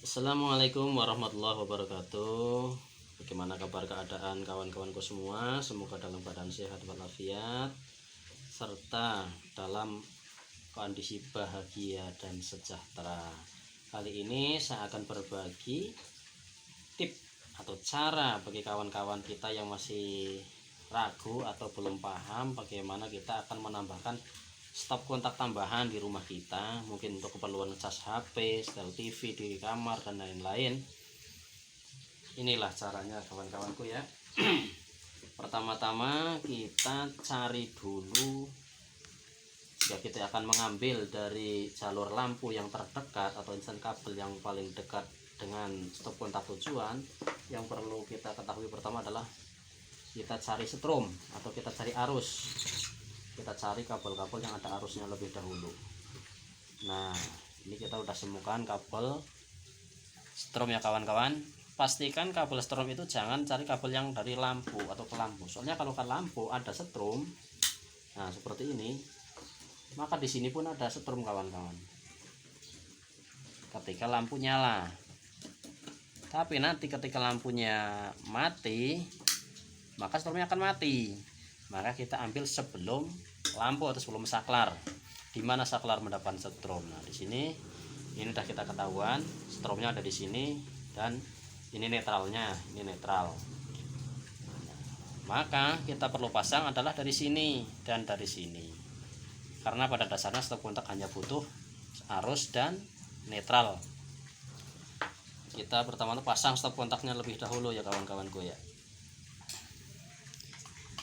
Assalamualaikum warahmatullahi wabarakatuh. Bagaimana kabar keadaan kawan-kawanku semua? Semoga dalam keadaan sehat walafiat serta dalam kondisi bahagia dan sejahtera. Kali ini saya akan berbagi tip atau cara bagi kawan-kawan kita yang masih ragu atau belum paham bagaimana kita akan menambahkan stop kontak tambahan di rumah kita, mungkin untuk keperluan ngecas HP, setel TV di kamar dan lain-lain. Inilah caranya kawan-kawanku ya. Pertama-tama kita cari dulu, jika kita akan mengambil dari jalur lampu yang terdekat atau insan kabel yang paling dekat dengan stop kontak tujuan, yang perlu kita ketahui pertama adalah kita cari setrum atau kita cari arus. Kita cari kabel-kabel yang ada arusnya lebih dahulu. Nah, ini kita udah temukan kabel strom ya kawan-kawan. Pastikan kabel strom itu jangan cari kabel yang dari lampu atau ke lampu. Soalnya kalau ke lampu ada setrum, nah seperti ini, maka di sini pun ada setrum kawan-kawan. Ketika lampu nyala, tapi nanti ketika lampunya mati, maka stromnya akan mati. Maka kita ambil sebelum lampu atau sebelum saklar. Di mana saklar mendapat strom? Nah, di sini ini udah kita ketahuan, stromnya ada di sini dan ini netralnya, ini netral. Maka kita perlu pasang adalah dari sini dan dari sini. Karena pada dasarnya stop kontak hanya butuh arus dan netral. Kita pertama pasang stop kontaknya lebih dahulu ya kawan-kawanku ya.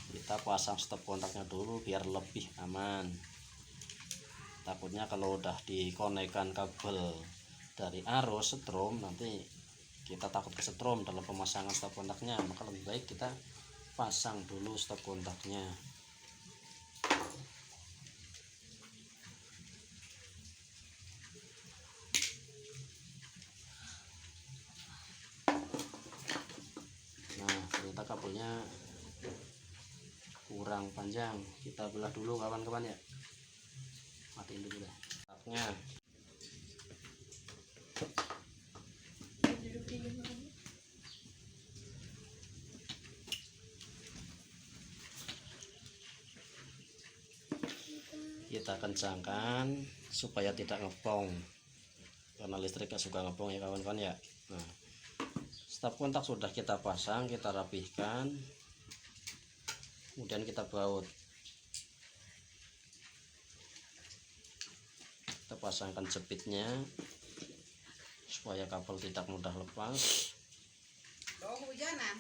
Kita pasang stop kontaknya dulu biar lebih aman. Takutnya kalau udah dikonekkan kabel dari arus setrum, nanti kita takut kesetrum dalam pemasangan stop kontaknya. Maka lebih baik kita pasang dulu stop kontaknya. Nah, ternyata kabelnya kurang panjang, kita belah dulu kawan-kawan ya. Matiin dulu deh kontaknya. Kita kencangkan supaya tidak ngepong, karena listrik gak suka ngepong ya kawan-kawan ya. Nah, stop kontak sudah kita pasang, kita rapihkan, kemudian kita baut. Kita pasangkan jepitnya supaya kabel tidak mudah lepas. Hujanan.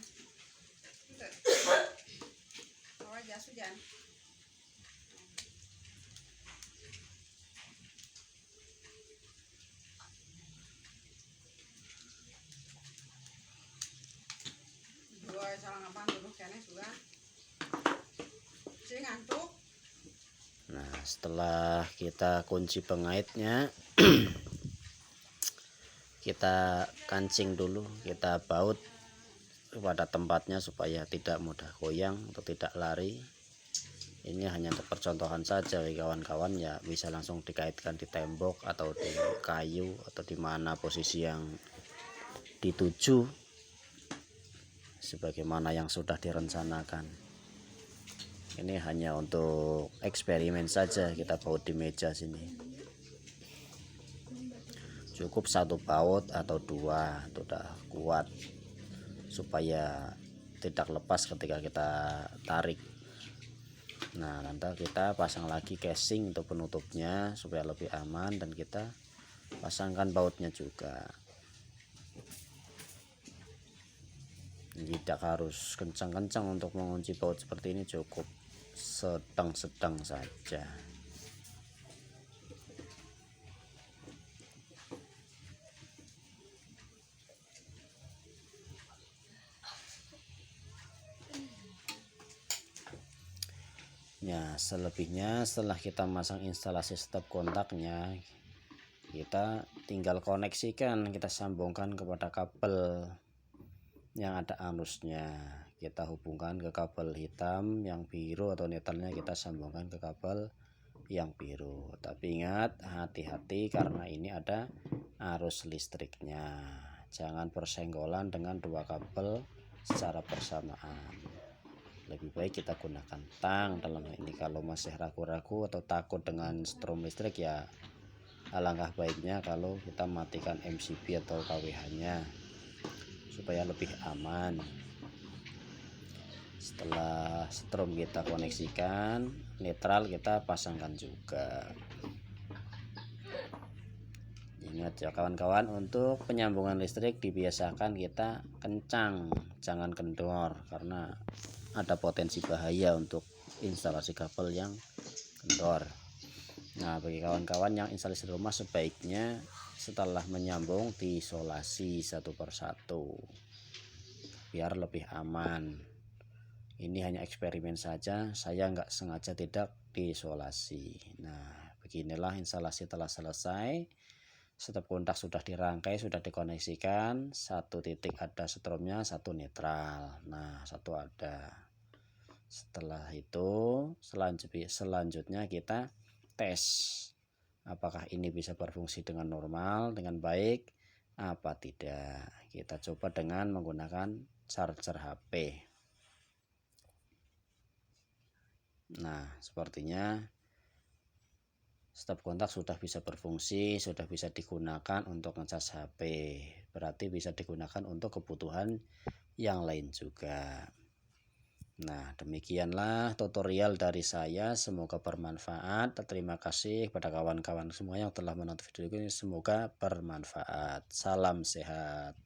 Oh, jas hujan. Dua salah ngapain dulu kayaknya juga. Si ngantuk. Nah, setelah kita kunci pengaitnya, kita kancing dulu, kita baut pada tempatnya supaya tidak mudah goyang atau tidak lari. Ini hanya untuk percontohan saja bagi kawan-kawan ya, bisa langsung dikaitkan di tembok atau di kayu atau di mana posisi yang dituju sebagaimana yang sudah direncanakan. Ini hanya untuk eksperimen saja, kita baut di meja sini. Cukup satu baut atau dua, itu udah kuat supaya tidak lepas ketika kita tarik. Nah, nanti kita pasang lagi casing untuk penutupnya supaya lebih aman, dan kita pasangkan bautnya juga. Tidak harus kencang-kencang untuk mengunci baut seperti ini, cukup sedang-sedang saja. Ya, selebihnya setelah kita masang instalasi stop kontaknya, kita tinggal koneksikan, kita sambungkan kepada kabel yang ada arusnya. Kita hubungkan ke kabel hitam, yang biru atau netralnya kita sambungkan ke kabel yang biru. Tapi ingat, hati-hati karena ini ada arus listriknya. Jangan bersenggolan dengan dua kabel secara bersamaan. Lebih baik kita gunakan tang dalam hal ini. Kalau masih ragu-ragu atau takut dengan strom listrik, ya alangkah baiknya kalau kita matikan MCB atau KWH-nya supaya lebih aman. Setelah strom kita koneksikan, netral kita pasangkan juga. Ingat ya kawan-kawan, untuk penyambungan listrik dibiasakan kita kencang, jangan kendor, karena ada potensi bahaya untuk instalasi kabel yang kendor. Nah, bagi kawan-kawan yang instalasi rumah, sebaiknya setelah menyambung diisolasi satu persatu biar lebih aman. Ini hanya eksperimen saja, saya nggak sengaja tidak diisolasi. Nah, beginilah instalasi telah selesai. Stop kontak sudah dirangkai, sudah dikoneksikan. Satu titik ada stromnya, satu netral. Nah, satu ada. Setelah itu selanjutnya kita tes apakah ini bisa berfungsi dengan normal, dengan baik apa tidak. Kita coba dengan menggunakan charger HP. Nah, sepertinya stop kontak sudah bisa berfungsi, sudah bisa digunakan untuk ngecas HP. Berarti bisa digunakan untuk kebutuhan yang lain juga. Nah, demikianlah tutorial dari saya. Semoga bermanfaat. Terima kasih kepada kawan-kawan semua yang telah menonton video ini. Semoga bermanfaat. Salam sehat.